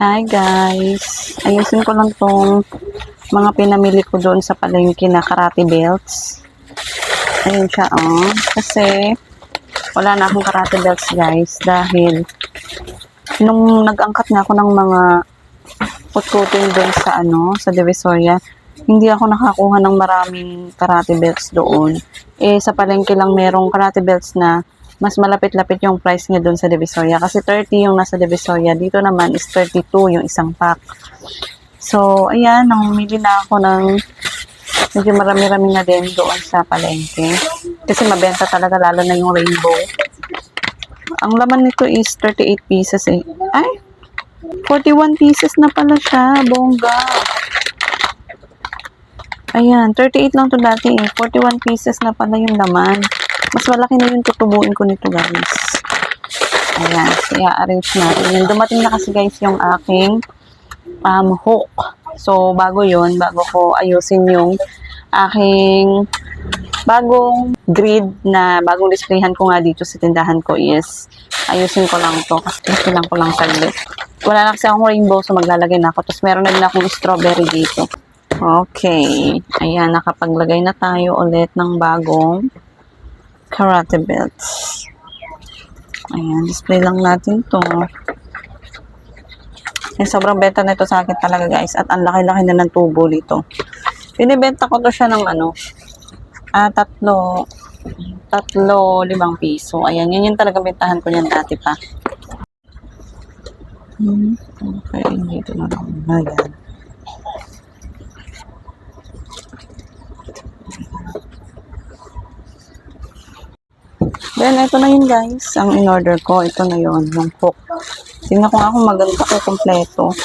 Hi guys! Ayusin ko lang tong mga pinamili ko doon sa palengke na karate belts. Ayun siya Kasi wala na akong karate belts guys dahil nung nag-angkat na ako ng mga putkutin doon sa Divisoria, hindi ako nakakuha ng maraming karate belts doon. Sa palengke lang merong karate belts na mas malapit-lapit yung price niya doon sa Divisoria. Kasi 30 yung nasa Divisoria. Dito naman is 32 yung isang pack. So, ayan, namili na ako ng medyo marami-rami na din doon sa palengke. Kasi mabenta talaga, lalo na yung rainbow. Ang laman nito is 38 pieces eh. Ay, 41 pieces na pala siya. Bongga. Ayan, 38 lang to dati eh. 41 pieces na pala yung laman. Mas malaki na yung tutubuin ko nito guys. Ayan, so i-arrange natin. Yan, dumating na kasi guys yung aking hook. So, bago ko ayusin yung aking bagong grid na bagong displayhan ko nga dito sa tindahan ko is ayusin ko lang to kasi kailangan ko lang saglit. Wala na kasi akong rainbow so maglalagay na ako. Tapos meron na din akong strawberry dito. Okay. Ayan, nakapaglagay na tayo ulit ng bagong karate belts. Ayan, display lang natin to. Sobrang benta na ito sa akin talaga guys. At ang laki-laki na ng tubo dito. Pinibenta ko to siya ng tatlo, 5 piso. Ayan, yun yung talaga bentahan ko niyan dati pa. Okay, dito na lang. Ayan. Then, ito na yun guys. Ang in-order ko. Ito na yun. Yung hook. Tingnan ko nga kung maganda ko kompleto.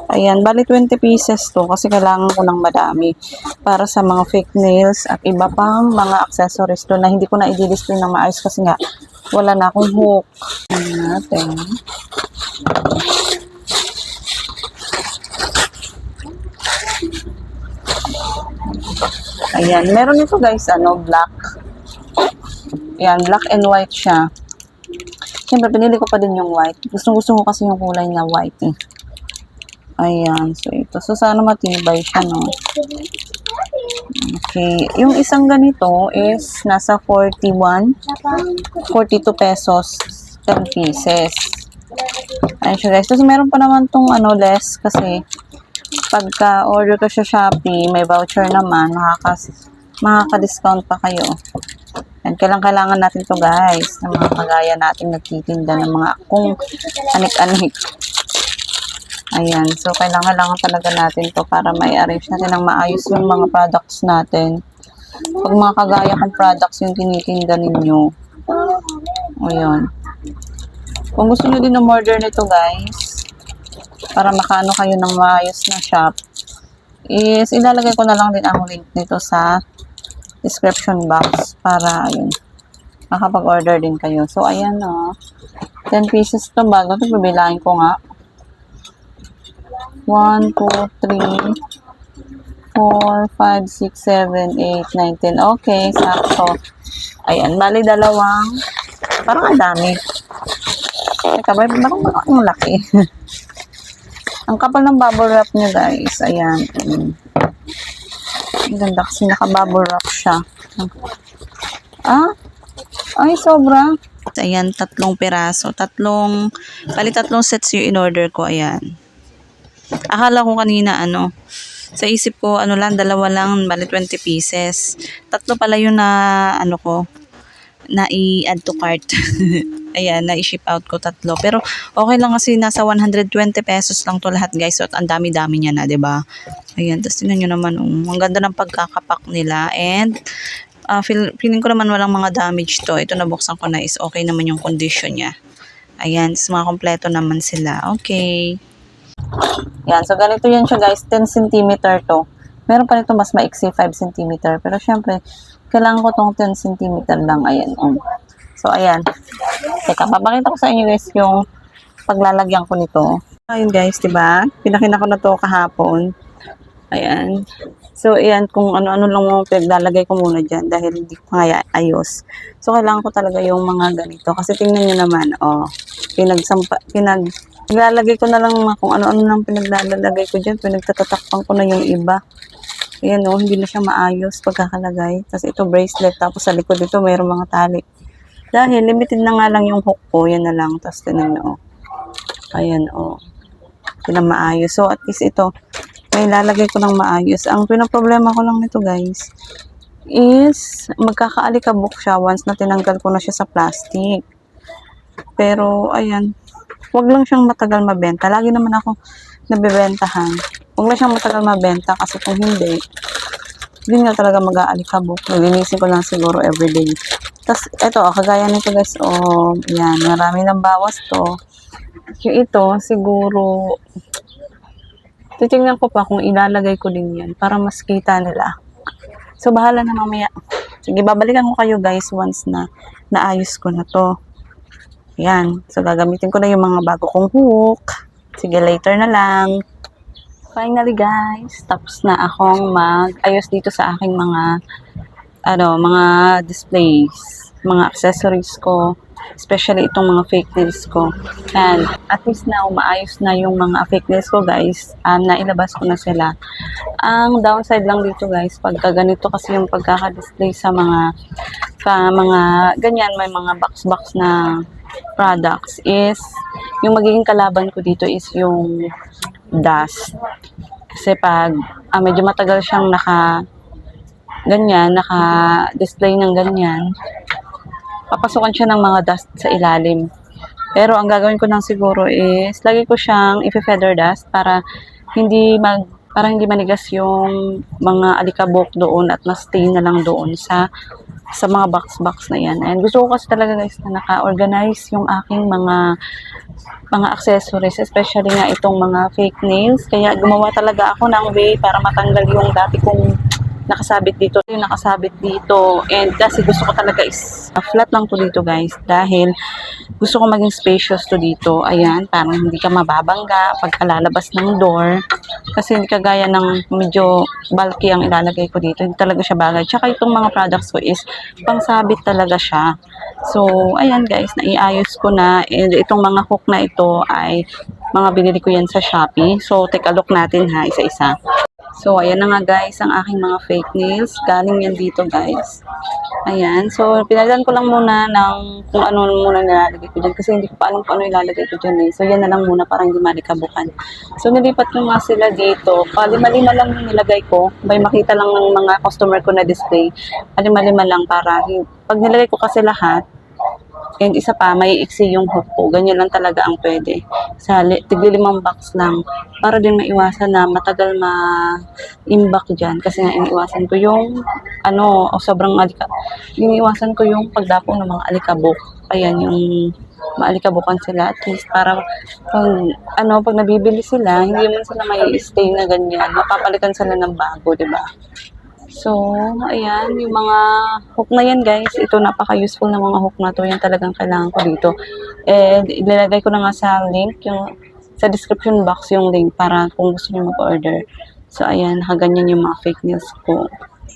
Ayan. Bali 20 pieces to. Kasi kailangan ko ng madami. Para sa mga fake nails. At iba pang mga accessories to na hindi ko na i-display ng maayos. Kasi nga, wala na akong hook. Ayan natin. Ayan. Meron ito guys. Black. Ayan, black and white siya. Siyempre, pinili ko pa din yung white. Gusto ko kasi yung kulay na white eh. Ayan, so ito. So, sana matibay siya, no? Okay. Yung isang ganito is nasa 42 pesos, 10 pieces. Ayan siya, guys. Tapos, meron pa naman tong less kasi pagka order ko sa Shopee, may voucher naman, makaka-discount pa kayo. And kailangan natin to guys, ng mga kagaya natin nagtitinda ng mga kung anik-anik. Ayan, so kailangan talaga natin to para mai-arrange natin ng maayos yung mga products natin. Pag mga kagaya kong products yung tinitinda ninyo. Ayan. Kung gusto nyo din umorder nito guys, para makaano kayo ng maayos na shop, is ilalagay ko na lang din ang link nito sa description box para ayun makapag-order din kayo. So ayan 10 pieces to bago ito bibilahin ko nga 1, 2, 3 4, 5, 6, 7, 8, 9, 10 okay, sakto. Ayan, bali dalawang parang ang dami teka, parang laki ang kapal ng bubble wrap nyo guys. Ayan. Ang ganda kasi naka-bubble wrap siya. Ay, sobra. Ayan, 3 piraso. Bali 3 sets yung in-order ko. Ayan. Akala ko kanina, sa isip ko, lang, 2 lang, bali 20 pieces. 3 pala yun na, na i-add to cart. Ayan, na-ship out ko 3. Pero, okay lang kasi nasa 120 pesos lang to lahat guys. So, ang dami-dami niya na, 'di ba? Ayan, tapos tingnan nyo naman, ang ganda ng pagkakapak nila. And, feeling ko naman walang mga damage to. Ito nabuksan ko na is okay naman yung condition niya. Ayan, tapos mga kompleto naman sila. Okay. Yan, so ganito yan siya guys. 10 cm to. Meron pa nito mas maiksi 5 cm. Pero syempre, kailangan ko tong 10 cm lang. Ayan. So, ayan. Teka, papakita ko sa inyo guys yung paglalagyan ko nito. Ayun guys, diba? Pinakina ko na to kahapon. Ayan. So, ayan, kung ano-ano lang mo paglalagay ko muna dyan dahil hindi ko nga ayos. So, kailangan ko talaga yung mga ganito. Kasi tingnan nyo naman, Nilalagay ko na lang kung ano-ano nang pinaglalagay ko dyan. Pinagtatatakpan ko na yung iba. Ayan o, hindi na siya maayos pagkakalagay. Tapos ito bracelet, tapos sa likod dito mayroong mga tali. Dahil limited na nga lang yung hook ko, yan na lang. Tapos tinan nyo, ayan o. Hindi na maayos. So at least ito, may lalagay ko ng maayos. Ang pinaproblema ko lang nito guys, is magkakaalikabok siya once na tinanggal ko na siya sa plastic. Pero ayan, wag lang siyang matagal mabenta. Lagi naman ako nabebentahan. Wag lang siyang matagal mabenta kasi kung hindi nga talaga mag-aalikabok. Nalinisin ko lang siguro everyday. Tapos, ito, kagaya nito guys, yan, marami ng bawas to. Yung ito, siguro, titingnan ko pa kung ilalagay ko din yan para mas kita nila. So, bahala na mamaya. Sige, babalikan ko kayo guys once na naayos ko na to. Yan. So, gagamitin ko na yung mga bago kong hook. Sige, later na lang. Finally guys, tapos na akong mag-ayos dito sa aking mga mga displays, mga accessories ko, especially itong mga fake nails ko. And at least na umaayos na yung mga fake nails ko guys, nailabas ko na sila. Ang downside lang dito guys, pagka ganito kasi yung pagkaka-display sa mga ganyan, may mga box na products is, yung magiging kalaban ko dito is yung dust. Kasi pag medyo matagal siyang naka-display ng ganyan, papasukan siya ng mga dust sa ilalim. Pero ang gagawin ko lang siguro is, lagi ko siyang i-feather dust para hindi manigas yung mga alikabok doon at na-stay na lang doon sa mga box na yan. And gusto ko kasi talaga guys na naka-organize yung aking mga accessories, especially nga itong mga fake nails. Kaya gumawa talaga ako ng way para matanggal yung dati kong nakasabit dito. And kasi gusto ko talaga is flat lang to dito guys. Dahil gusto ko maging spacious to dito. Ayan, parang hindi ka mababangga pagkalalabas ng door. Kasi hindi kagaya ng medyo bulky ang ilalagay ko dito. Hindi talaga siya bagay. Tsaka itong mga products ko is pangsabit talaga siya. So, ayan guys, naiayos ko na. And itong mga hook na ito ay mga binili ko yan sa Shopee. So, take a look natin ha, isa-isa. So, ayan na nga guys, ang aking mga fake nails. Galing yan dito guys. Ayan. So, pinalan ko lang muna ng kung ano muna nilalagay ko dyan. Kasi hindi ko pa alam kung ano ilalagay ko dyan eh. So, yan na lang muna para hindi malikabukan. So, nilipat ko nga sila dito. Lima-lima lang yung nilagay ko. May makita lang ng mga customer ko na display. Lima-lima lang para pag nilagay ko kasi lahat, and isa pa, may iksi yung hook ko. Ganyan lang talaga ang pwede. Tigli-5 box lang. Para din maiwasan na matagal ma-imbak dyan. Kasi nga, iniwasan ko yung, iniwasan ko yung pagdapo ng mga alikabok. Ayan, yung maalikabukan sila. At least, para pag nabibili sila, hindi man sila may stay na ganyan. Mapapalitan sila ng bago, diba? So, ayan, yung mga hook na yan guys, ito napaka-useful na mga hook na to, yan talagang kailangan ko dito. And ilalagay ko na nga sa link, sa description box yung link para kung gusto niyo mag-order. So, ayan, nakaganyan yung mga fake nails ko.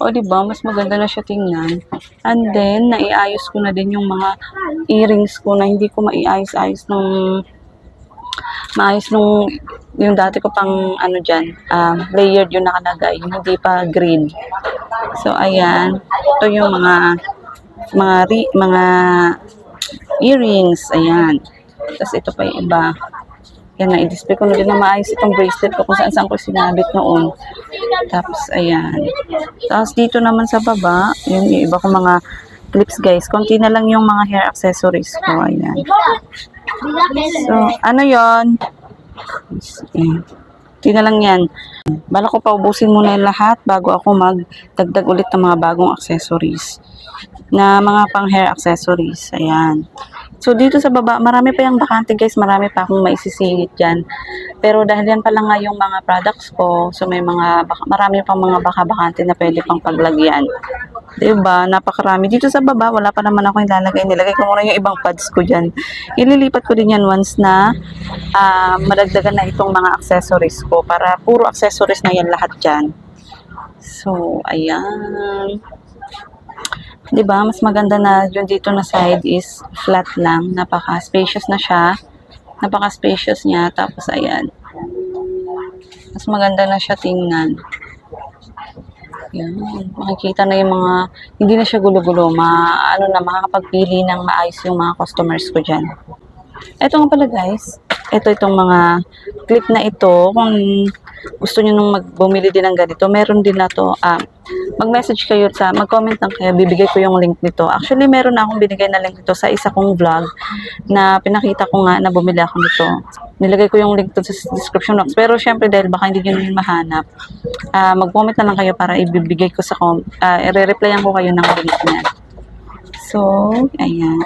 O, diba, mas maganda na siya tingnan. And then, naiayos ko na din yung mga earrings ko na hindi ko maiayos-ayos maayos yung dati ko pang layered yung nakalagay, hindi pa green. So ayan, ito yung mga earrings, ayan. Tapos ito pa yung iba. Yan na, i-display ko na din na maayos itong bracelet ko kung saan ko sinabit noon. Tapos ayan. Tapos dito naman sa baba, yung iba ko mga clips guys. Konti na lang yung mga hair accessories ko, ayan. So, ano yon? Hindi na lang yan. Bala ko paubusin muna yung lahat bago ako magdagdag ulit ng mga bagong accessories. Na mga pang hair accessories. Ayan. So, dito sa baba, marami pa yung bakante guys. Marami pa akong maisisingit dyan. Pero dahil yan pala nga yung mga products ko, so marami pang mga bakante na pwede pang paglagyan. Diba? Napakarami. Dito sa baba, wala pa naman ako ilalagay. Nilagay ko muna yung ibang pads ko dyan. Ililipat ko din yan once na madagdagan na itong mga accessories ko. Para puro accessories na yan lahat dyan. So, ayan. Diba? Mas maganda na yung dito na side is flat lang. Napaka-spacious na siya. Napaka-spacious niya. Tapos, ayan. Mas maganda na siya tingnan. Yan. Makikita na yung mga, hindi na siya gulo-gulo. Makakapagpili ng maayos yung mga customers ko dyan. Ito nga pala guys. Itong mga clip na ito. Kung gusto nyo nung bumili din ng ganito, meron din na to. Mag-message kayo mag-comment lang kayo, bibigay ko yung link nito. Actually, meron na akong binigay na link nito sa isa kong vlog na pinakita ko nga na bumili ako nito. Nilagay ko yung link to sa description box. Pero syempre dahil baka hindi nyo mahanap, mag-comment na lang kayo para ibibigay ko i-replyan ko kayo ng link niya. So, ayan.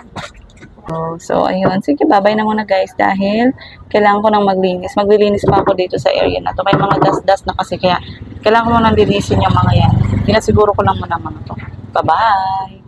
So, ayun. Sige, babay na muna guys dahil kailangan ko nang maglinis. Maglilinis pa ako dito sa area na to. May mga dust-dust na kasi kaya kailangan ko muna linisin yung mga yan. Pinasiguro ko lang muna mga to. Bye-bye!